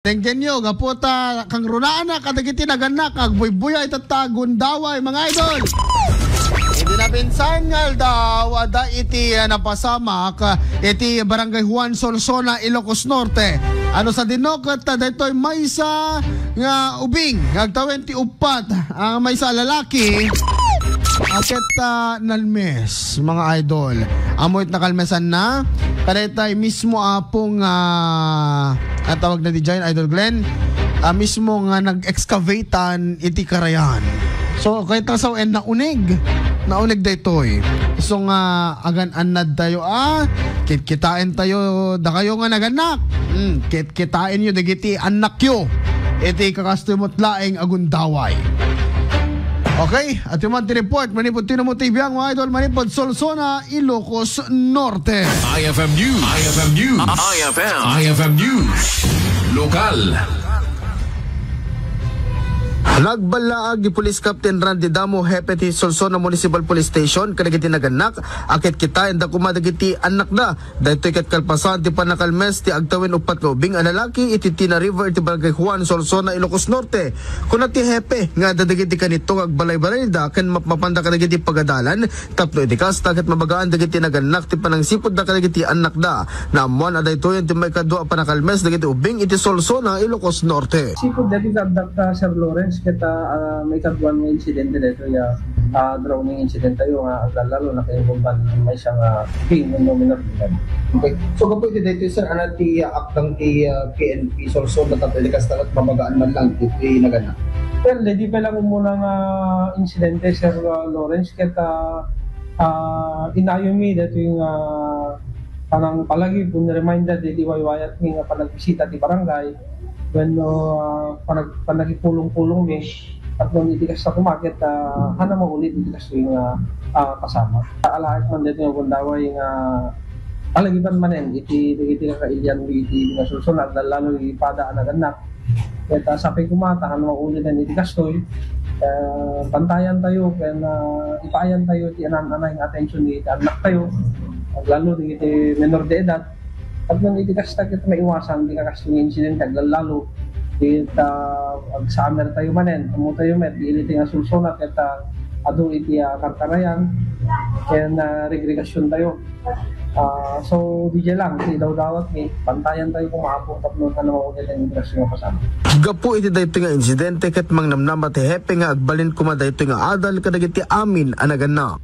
Tengken nyo, gaputa, kang runaan na, kadagiti naganak, agbuy-buya, itatagong daway, mga idol. Hindi na pinsan nga daw, ada iti napasamak, iti Barangay Juan Solsona, Ilocos Norte. Ano sa dinokot, dito'y maysa nga ubing, nagtawen ti upat, ang maysa lalaki, akit nalmes, mga idol. Amoyt na kalmesan na, kadetay mismo apong ang tawag na di dyan, Idol Glenn, mismo nga nag-excavatean iti karayan. So, kahit tasaw naunig da ito'y. So nga, agan anad tayo, kitkitain tayo, da kayo nga naganak. Kitkitain nyo, digiti anak yo. Iti kakastimot laeng agundaway. Okay, at yung report, manipod tinamutibiyang mga idol, manipod Solsona, Ilocos Norte. IFM News. IFM News. IFM News. Lokal. Nagbalaag ni Police Captain Randy Damo, Hepe ti Solsona Municipal Police Station, kadagiti naganak, akit kita, da kumadagiti anak na, dahito ikat kalpasan, ti panakalmes, ti agtawin upat nga ubing, analaki, iti Tina River, iti Barangay Juan, Solsona, Ilocos Norte. Kuna ti Hepe, nga dadagiti kanito, agbalay-balay da, kan mapapanda kadagiti pagadalan, tapno iti kasta, kat mabagaan, dagiti naganak, ti panangsipod da kadagiti anak da, na amuan, adayto yun, ti may kadua panakalmes, dagiti ubing, iti Solsona, Ilocos Norte. Sipod dati kadakta Sir Lawrence, kita may kagwan ng insidente dito ya drowning incident tayo nga lalo na kayo kumpan may isang ping ng minor. Okay. So kapag dito sir anati aktang ti PNP Solsona tapos talat mabagaan man lang ti nagana. Well, di pa lang muna nga insidente Sir Lawrence kita inayo mi dito yung parang palagi kung reminder di diwayat mi nga panagbisita ti barangay when panagipulong-pulong mi at nung itikas sa kumakit hana maulit itikas yung kasama. Alahit man dito yung kundaway nga palagiban manen iti kailyan iti nga Solsona lalo ipada anak-anak. Kaya sabi kumata hana maulit na itikas to'y pantayan tayo kaya ipayan tayo iti anan-anay ng atensyon ni anak tayo lalo iti menor de edad. At nung itikas tayo maiwasan, di kakas yung incident, lalo, summer tayo manen, amo tayo met, iti nga Solsona, kaya ado iti karkarayan, kaya na regregasyon tayo. So, di lang, iti daw-dawat, pantayan tayo kung maapong tapno ka na maulit ang regregasyon ng kasama. Gapo iti dayto nga insidente ket mangnamnam at hepe nga agbalin kumada ito nga adal kadagiti amin anagan na.